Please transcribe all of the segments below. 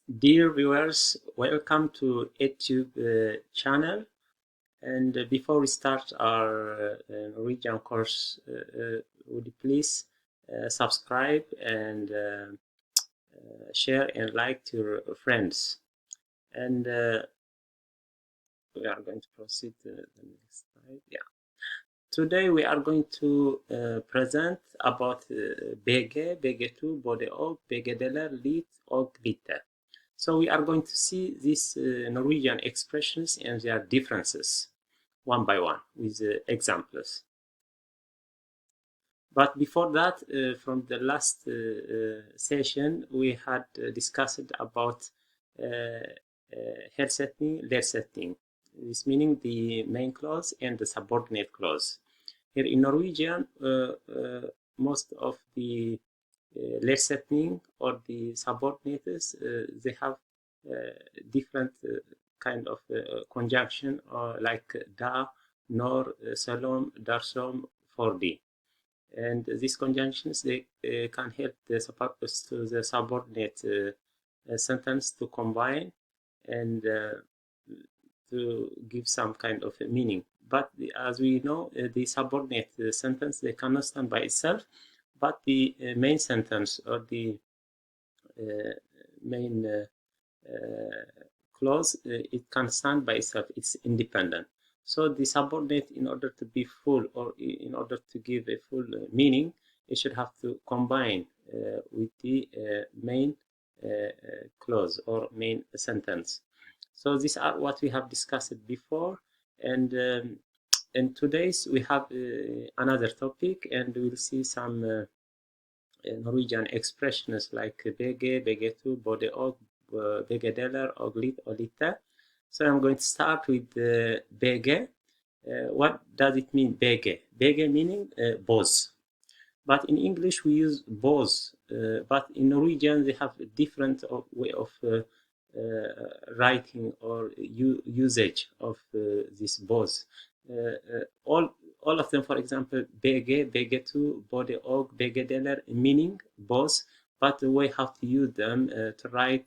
Dear viewers, welcome to EdTube channel. And before we start our Norwegian course, would you please subscribe and share and like to your friends. And we are going to proceed to the next slide. Yeah. Today we are going to present about Begge, Begge 2, Både og, Begge deler, Litt og Lite. So we are going to see these Norwegian expressions and their differences one by one with examples. But before that, from the last session, we had discussed about hersetning, lersetning. This meaning the main clause and the subordinate clause. Here in Norwegian, most of the lersetning or the subordinates, they have different kind of conjunction, or like da, nor, selom, darsom, fordi. And these conjunctions, they can help the subordinate sentence to combine and to give some kind of a meaning. But as we know, the subordinate sentence, they cannot stand by itself, but the main sentence or the main clause, it can stand by itself, it's independent. So the subordinate, in order to be full or in order to give a full meaning, it should have to combine with the main clause or main sentence. So these are what we have discussed before, and in today's we have another topic, and we'll see some Norwegian expressions like Begge, Begge 2, Både og, Begge deler, og Litt og Lite. So I'm going to start with Begge. What does it mean, Begge? Begge meaning both. But in English we use both, but in Norwegian they have a different way of writing or usage of this both. All of them, for example, Begge, Begge 2, Både og, Begge deler, meaning both, but the way how to use them to write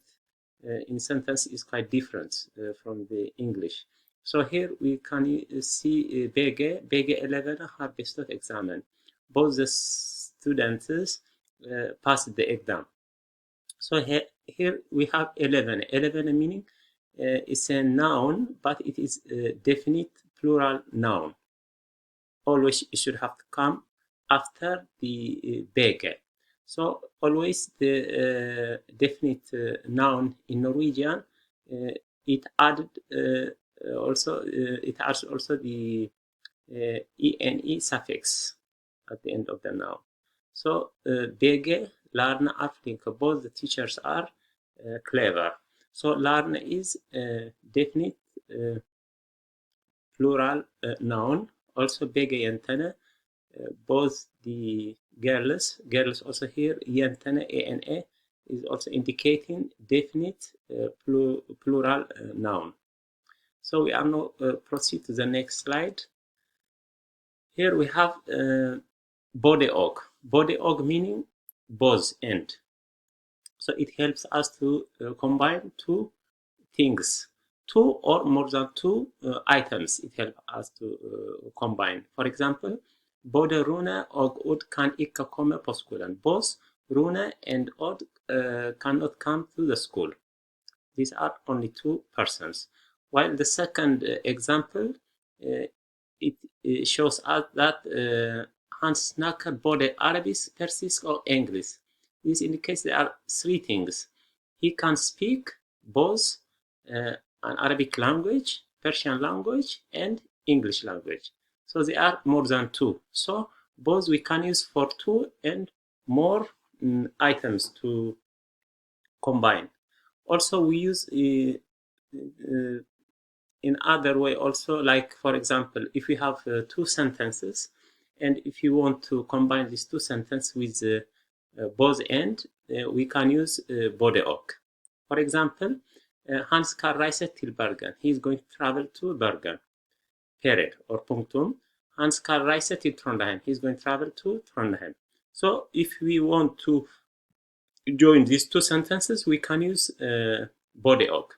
in sentence is quite different from the English. So here we can see Begge 11 har bestått examen. Both the students passed the exam. So here we have 11. 11 meaning is a noun, but it is a definite plural noun. Always it should have to come after the Begge. So always the definite noun in Norwegian, it added also it adds also the ene suffix at the end of the noun. So Begge, lærerne er flinke. Both the teachers are clever. So lærerne is definite plural noun. Also Begge jentene, both the girls also here, jentene, ene, is also indicating definite plural noun. So we are now proceed to the next slide. Here we have Både og. Både og meaning both and. So it helps us to combine two things, two or more than two items. It helps us to combine. For example, både Rune og Odd kan ikke komme på skolen. Both Rune and Odd cannot come to the school. These are only two persons. While the second example, it shows us that han snakker både arabisk, persisk og engelsk. This indicates there are three things. He can speak both an Arabic language, Persian language, and English language. So there are more than two. So both we can use for two and more items to combine. Also we use in other way also, like for example, if we have two sentences, and if you want to combine these two sentences with both and, we can use både og. For example, han skal reise til Bergen. He is going to travel to Bergen. Period or punktum. Han skal reise til Trondheim. He is going to travel to Trondheim. So if we want to join these two sentences, we can use Både og.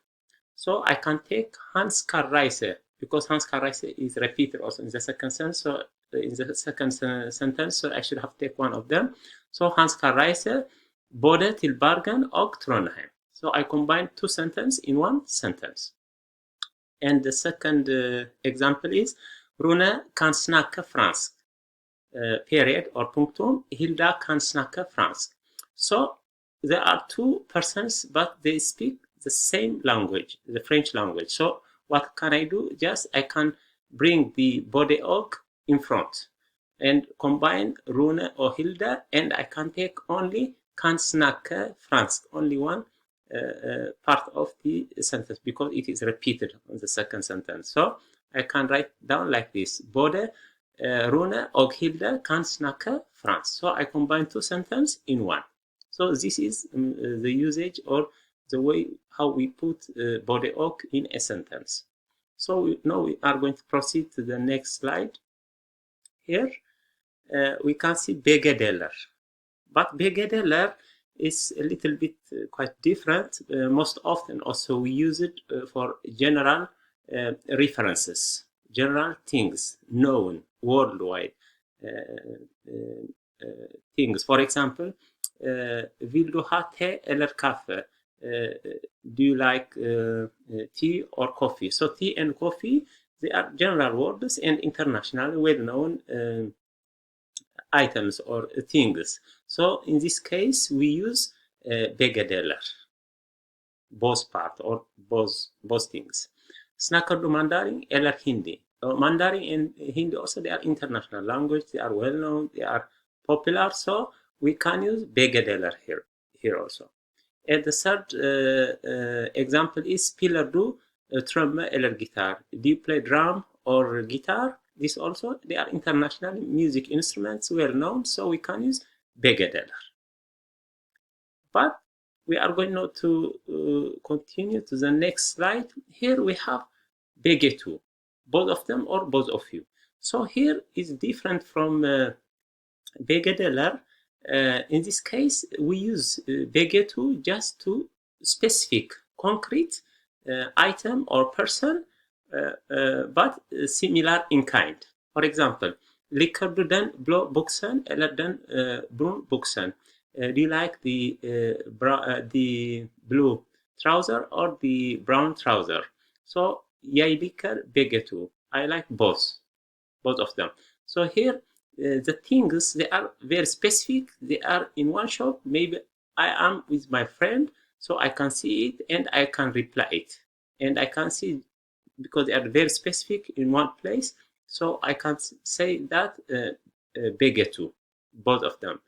So I can take Han skal reise, because Han skal reise is repeated also in the second sentence. So in the second sentence, so I should have take one of them. So Han skal reise både til Bergen og Trondheim. So I combine two sentences in one sentence. And the second example is Rune kan snakke fransk. Period or punctum. Hilda kan snakke fransk. So there are two persons, but they speak the same language, the French language. So what can I do? Just I can bring the Både og in front and combine Rune or Hilda, and I can take only kan snakke fransk, only one part of the sentence, because it is repeated on the second sentence. So I can write down like this: Både, Rune og Hilda kan snakke fransk. So I combine two sentences in one. So this is the usage or the way how we put Både og in a sentence. So now we are going to proceed to the next slide. Here we can see Begge deler. But Begge deler is a little bit quite different. Most often also we use it for general references, general things, known, worldwide things. For example, vill du ha te eller kaffe? Do you like tea or coffee? So tea and coffee, they are general words and international, well-known items or things. So in this case, we use Begge deler, both part or both things. Snakker du Mandarin eller Hindi? Mandarin and Hindi also, they are international language. They are well known. They are popular. So we can use Begge deler here also. And the third example is Spelar du tromme eller guitar? Do you play drum or guitar? This also, they are international music instruments, well known, so we can use Begge deler. But we are going now to continue to the next slide. Here we have Begge two, both of them or both of you. So here is different from Begge deler. In this case, we use Begge two just to specific, concrete item or person, but similar in kind. For example, liker du den blå buksen eller den brun buksen? Do you like the blue trouser or the brown trouser? So jeg liker begge to. I like both of them. So here the things, they are very specific. They are in one shop. Maybe I am with my friend, so I can see it and I can reply it, and I can see, because they are very specific in one place, so I can say that Begge two, both of them.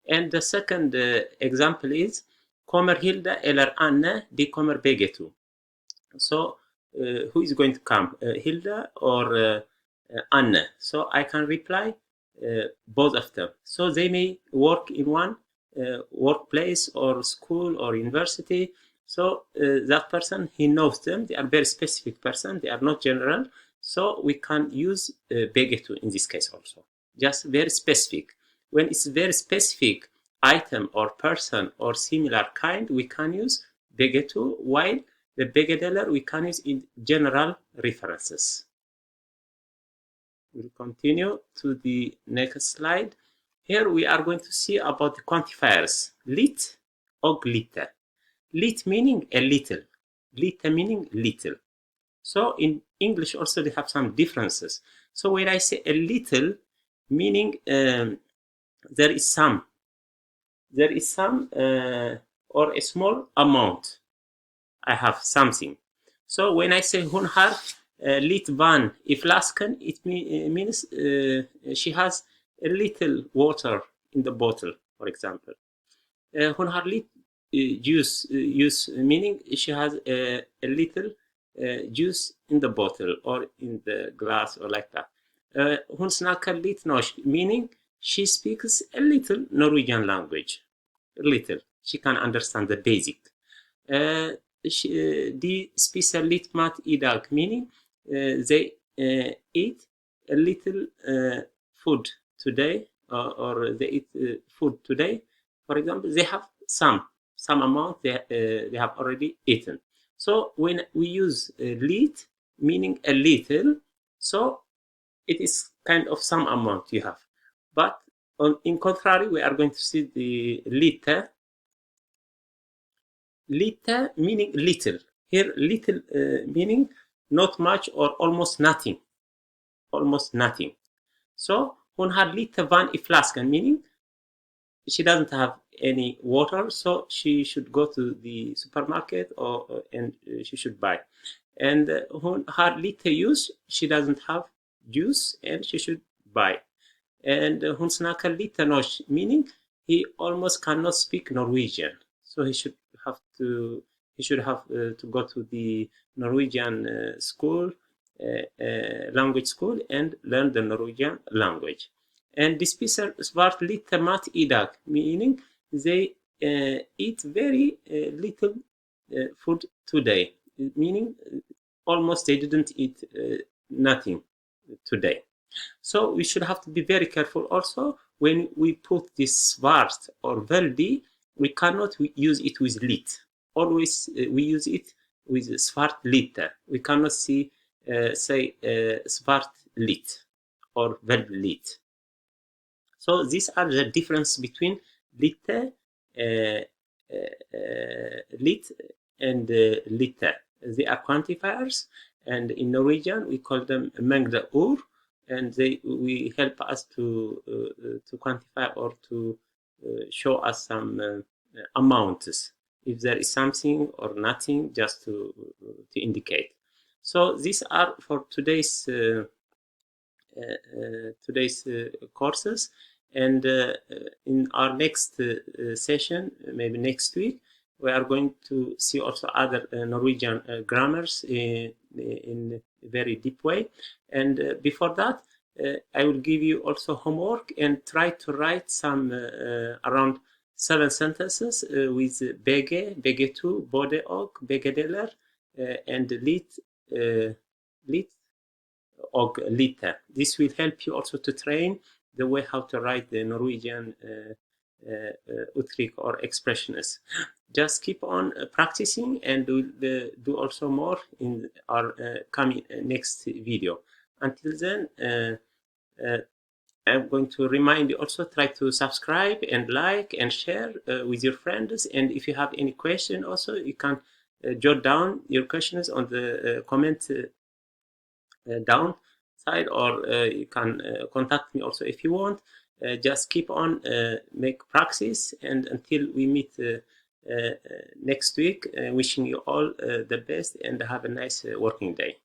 And the second example is kommer Hilda eller Anne, de kommer Begge two. So who is going to come, Hilda or Anne? So I can reply both of them. So they may work in one workplace or school or university. So that person, he knows them. They are very specific person. They are not general. So we can use Begge two in this case also. Just very specific. When it's very specific item or person or similar kind, we can use Begge two, while the Begge deler we can use in general references. We'll continue to the next slide. Here we are going to see about the quantifiers Litt og Lite. Litt meaning a little, Lite meaning little. So in English also they have some differences. So when I say a little, meaning there is some or a small amount. I have something. So when I say hun har litt vann I flasken, it means she has a little water in the bottle, for example. Hun har litt juice, meaning she has a little juice in the bottle or in the glass or like that. Hun snakker litt norsk, meaning she speaks a little Norwegian language. Little. She can understand the basic. De spiser litt mat I dag, meaning they eat a little food today, or they eat food today. For example, they have some some amount they have already eaten. So when we use Litt, meaning a little, so it is kind of some amount you have. But in contrary, we are going to see the Lite. Lite meaning little. Here, little meaning not much or almost nothing. Almost nothing. So hon har lite vann i flaskan, meaning she doesn't have any water, so she should go to the supermarket and she should buy. And hon har lite juice, she doesn't have juice and she should buy. And hon snackar lite norsk, meaning he almost cannot speak Norwegian, so he should have to go to the Norwegian school, language school, and learn the Norwegian language. And de spiser svart lite mat I dag, meaning they eat very little food today, meaning almost they didn't eat nothing today. So we should have to be very careful also when we put this svart or veldig, we cannot use it with lit. Always we use it with svart lite. We cannot say svart lit or veldig lit. So these are the difference between lite, lit and lite. They are quantifiers, and in Norwegian we call them mengde ord, and they will help us to quantify or to show us some amounts, if there is something or nothing, just to indicate. So these are for today's courses, and in our next session, maybe next week, we are going to see also other Norwegian grammars in a very deep way. And before that, I will give you also homework and try to write some around 7 sentences with Begge, Begge 2, Både og, Begge deler, and Litt og Lite. This will help you also to train the way how to write the Norwegian uttrykk or expressions. Just keep on practicing, and we'll do also more in our coming next video. Until then, I'm going to remind you also, try to subscribe and like and share with your friends. And if you have any question also, you can jot down your questions on the comment down side, or you can contact me also if you want. Just keep on make practice, and until we meet next week, wishing you all the best and have a nice working day.